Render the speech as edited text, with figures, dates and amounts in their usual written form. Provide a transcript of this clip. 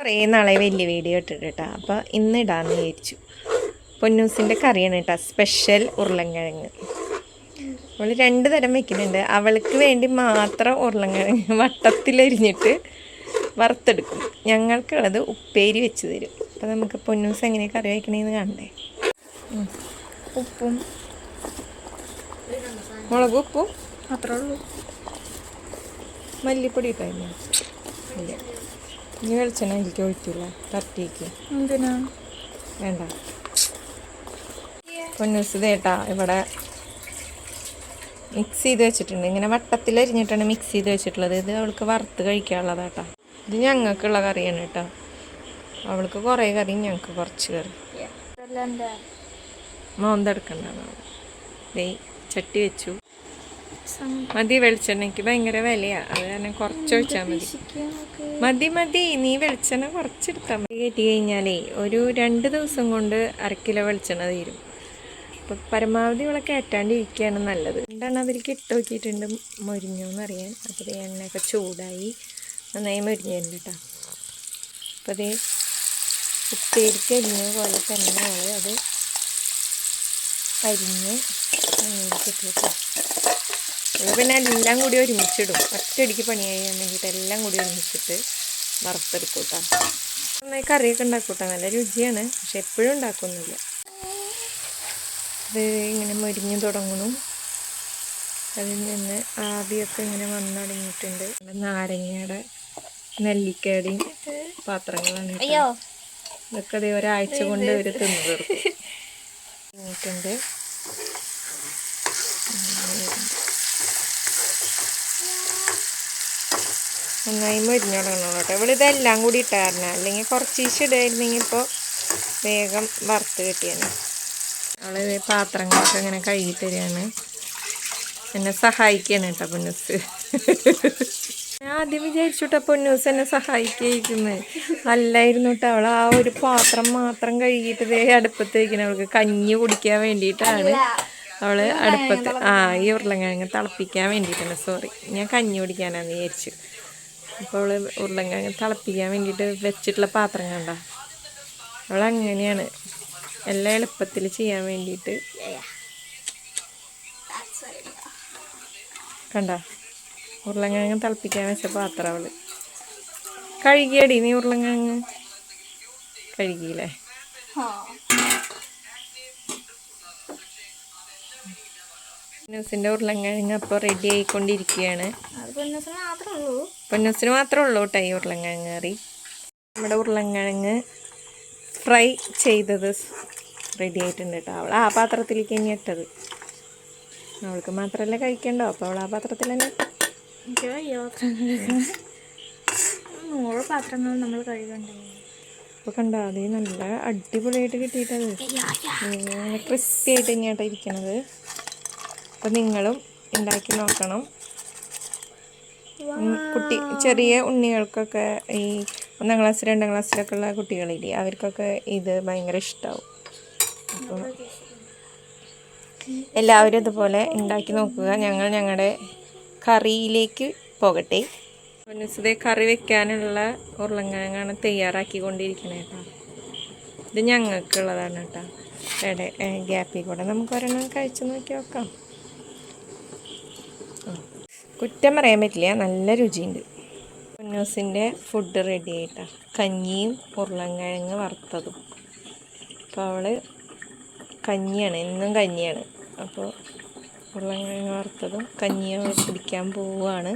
കുറേ നാളെ വലിയ വീഡിയോ ഇട്ടിട്ട് കേട്ടോ. അപ്പോൾ ഇന്ന് ഇടാമെന്ന് വിചാരിച്ചു. പൊന്നൂസിൻ്റെ കറിയാണ് കേട്ടോ, സ്പെഷ്യൽ ഉരുളൻകിഴങ്ങ്. അവൾ 2 തരം വെക്കുന്നുണ്ട്. അവൾക്ക് വേണ്ടി മാത്രം ഉരുളൻകിഴങ്ങ് വട്ടത്തിലരിഞ്ഞിട്ട് വറുത്തെടുക്കും. ഞങ്ങൾക്കുള്ളത് ഉപ്പേരി വെച്ച് തരും. അപ്പോൾ നമുക്ക് പൊന്നൂസ് എങ്ങനെ കറി വയ്ക്കണേന്ന് കാണണ്ടേ. ഉപ്പും മുളകും ഉപ്പും അത്രേ ഉള്ളൂ. മല്ലിപ്പൊടി ഇട്ടായിരുന്നു. ഇല്ല, ഇനി വെളിച്ചെണ്ണ എനിക്ക് ഒഴിക്കില്ല. തട്ടിക്ക് എന്തിനാ വേണ്ട. പൊന്നൂസ് കേട്ടാ ഇവിടെ മിക്സ് ചെയ്ത് വെച്ചിട്ടുണ്ട്. ഇങ്ങനെ വട്ടത്തിലരിഞ്ഞിട്ടാണ് മിക്സ് ചെയ്ത് വെച്ചിട്ടുള്ളത്. ഇത് അവൾക്ക് വറുത്ത് കഴിക്കാനുള്ളതാട്ടാ. ഇത് ഞങ്ങൾക്കുള്ള കറിയാണ് കേട്ടോ. അവൾക്ക് കുറേ കറി, ഞങ്ങൾക്ക് കുറച്ച് കറി. മോന്തെടുക്കണ്ടാണ്. ചട്ടി വെച്ചു. മതി, വെളിച്ചെണ്ണയ്ക്ക് ഭയങ്കര വിലയാണ്. അത് കാരണം കുറച്ച് ഒഴിച്ചാൽ മതി. മതി നീ വെളിച്ചെണ്ണ കുറച്ചെടുത്താൽ മതി. കയറ്റി കഴിഞ്ഞാലേ ഒരു 2 ദിവസം കൊണ്ട് 1/2 കിലോ വെളിച്ചെണ്ണ തീരും. അപ്പോൾ പരമാവധി ഇവിടെ കയറ്റാണ്ടിരിക്കുകയാണ് നല്ലത്. എന്താണ് അതിലേക്ക് ഇട്ട് നോക്കിയിട്ടുണ്ട് മൊരിഞ്ഞോന്നറിയാൻ. അപ്പോൾ ഇത് എണ്ണയൊക്കെ ചൂടായി നന്നായി മൊരിഞ്ഞിട്ടുണ്ട് കേട്ടോ. അപ്പോൾ അത് ഉപ്പേരിക്ക് അരിഞ്ഞ പോലെ തന്നെ നമ്മൾ അത് അരിഞ്ഞ് എണ്ണയിലേക്ക് ഇട്ട്. പിന്നെ എല്ലാം കൂടി ഒരുമിച്ചിടും. ഒറ്റയടിക്ക് പണി ചെയ്യാൻ വേണ്ടിയിട്ട് എല്ലാം കൂടി ഒരുമിച്ചിട്ട് വറുത്തെടുക്കും കേട്ടോ. നന്നായി കറിയൊക്കെ ഉണ്ടാക്കും കേട്ടോ. നല്ല രുചിയാണ്, പക്ഷെ എപ്പോഴും ഉണ്ടാക്കുന്നില്ല. ഇത് ഇങ്ങനെ മൊരിഞ്ഞ് തുടങ്ങണം. അതിൽ നിന്ന് ആവിയൊക്കെ ഇങ്ങനെ വന്നു തുടങ്ങിയിട്ടുണ്ട്. നാരങ്ങയുടെ നെല്ലിക്കയുടെയും പാത്രങ്ങളാണ്. ഇതൊക്കെ അതേ ഒരാഴ്ച കൊണ്ട് ഒരു തിന്നു തീർക്കും. കഴിഞ്ഞിട്ടുണ്ട്. നന്നായി മൊരിഞ്ഞു തുടങ്ങണം കേട്ടോ. ഇവിടെ ഇതെല്ലാം കൂടി ഇട്ടായിരുന്നു. അല്ലെങ്കിൽ കുറച്ച് ഇടായിരുന്നെങ്കിൽ ഇപ്പോൾ വേഗം വറുത്ത് കിട്ടിയാണ്. അവൾ പാത്രങ്ങളൊക്കെ ഇങ്ങനെ കഴുകി തരികയാണ്. എന്നെ സഹായിക്കുകയാണ് കേട്ടോ പൊന്നൂസ്. ഞാൻ ആദ്യം വിചാരിച്ചു കേട്ടോ പൊന്നൂസ് എന്നെ സഹായിക്കുന്നത്. അല്ലായിരുന്നു കേട്ടോ. അവൾ ആ ഒരു പാത്രം മാത്രം കഴുകിയിട്ട് അടുപ്പത്ത് വയ്ക്കണം. അവൾക്ക് കഞ്ഞി കുടിക്കാൻ വേണ്ടിയിട്ടാണ് അവൾ അടുപ്പത്ത് ഈ ഉരുളൻകിഴങ്ങ് തിളപ്പിക്കാൻ വേണ്ടിയിട്ടാണ്. സോറി, ഞാൻ കഞ്ഞി കുടിക്കാനാണെന്ന് വിചാരിച്ചു. അപ്പോൾ അവൾ ഉരുളൻകിഴങ്ങ് തിളപ്പിക്കാൻ വേണ്ടിയിട്ട് വെച്ചിട്ടുള്ള പാത്രം കണ്ട. അവളങ്ങനെയാണ് എല്ലാം എളുപ്പത്തിൽ ചെയ്യാൻ വേണ്ടിയിട്ട്. കണ്ട, ഉരുളൻകിഴങ്ങ് തിളപ്പിക്കാൻ വെച്ച പാത്രം അവൾ കഴുകിയടി. നീ ഉരുളൻകിഴങ്ങ് കഴുകിയില്ലേ? പൊന്നൂസിൻ്റെ ഉരുളൻകിഴങ്ങ് അപ്പോൾ റെഡി ആയിക്കൊണ്ടിരിക്കുകയാണ്. പൊന്നൂസിന് മാത്രമേ ഉള്ളൂ കേട്ടോ ഈ ഉരുളൻകിഴങ്ങ് കറി. നമ്മുടെ ഉരുളൻകിഴങ്ങ് ഫ്രൈ ചെയ്തത് റെഡി ആയിട്ടുണ്ട് കേട്ടോ. അവൾ ആ പാത്രത്തിലേക്ക് തന്നെ ഇട്ടത്. അവൾക്ക് മാത്രമല്ല കഴിക്കണ്ടോ, അപ്പോൾ അവൾ ആ പാത്രത്തിൽ തന്നെ. പാത്രങ്ങൾ നമ്മൾ കഴുകണ്ടേ. അപ്പോൾ കണ്ടോ, അത് നല്ല അടിപൊളിയായിട്ട് കിട്ടിയിട്ടത്. നല്ല ക്രിസ്പി ആയിട്ട് തന്നെയാട്ടോ ഇരിക്കണത്. അപ്പോൾ നിങ്ങളും ഉണ്ടാക്കി നോക്കണം. ചെറിയ ഉണ്ണികൾക്കൊക്കെ, ഈ 1ാം ക്ലാസ് 2ാം ക്ലാസ്സിലൊക്കെ ഉള്ള കുട്ടികളില്ലേ, അവർക്കൊക്കെ ഇത് ഭയങ്കര ഇഷ്ടമാവും. അപ്പോൾ എല്ലാവരും ഇതുപോലെ ഉണ്ടാക്കി നോക്കുക. ഞങ്ങൾ ഞങ്ങളുടെ കറിയിലേക്ക് പോകട്ടെ. പൊന്നൂസ് കറി വെക്കാനുള്ള ഉരുളൻകിഴങ്ങാണ് തയ്യാറാക്കിക്കൊണ്ടിരിക്കണേ കേട്ടോ. ഇത് ഞങ്ങൾക്കുള്ളതാണ് കേട്ടോ. ഗ്യാപ്പിൽ കൂടെ നമുക്ക് ഒരെണ്ണം കഴിച്ചു നോക്കി നോക്കാം. കുറ്റം പറയാൻ പറ്റില്ല, നല്ല രുചിയുണ്ട്. പൊന്നൂസിൻ്റെ ഫുഡ് റെഡി ആയിട്ടാ. കഞ്ഞിയും ഉരുളൻകിഴങ്ങ് വറുത്തതും. അപ്പോൾ അവൾ കഞ്ഞിയാണ്, എന്നും കഞ്ഞിയാണ്. അപ്പോൾ ഉരുളൻകിഴങ്ങ് വറുത്തതും കഞ്ഞിയും അവൾ കുടിക്കാൻ പോവുകയാണ്.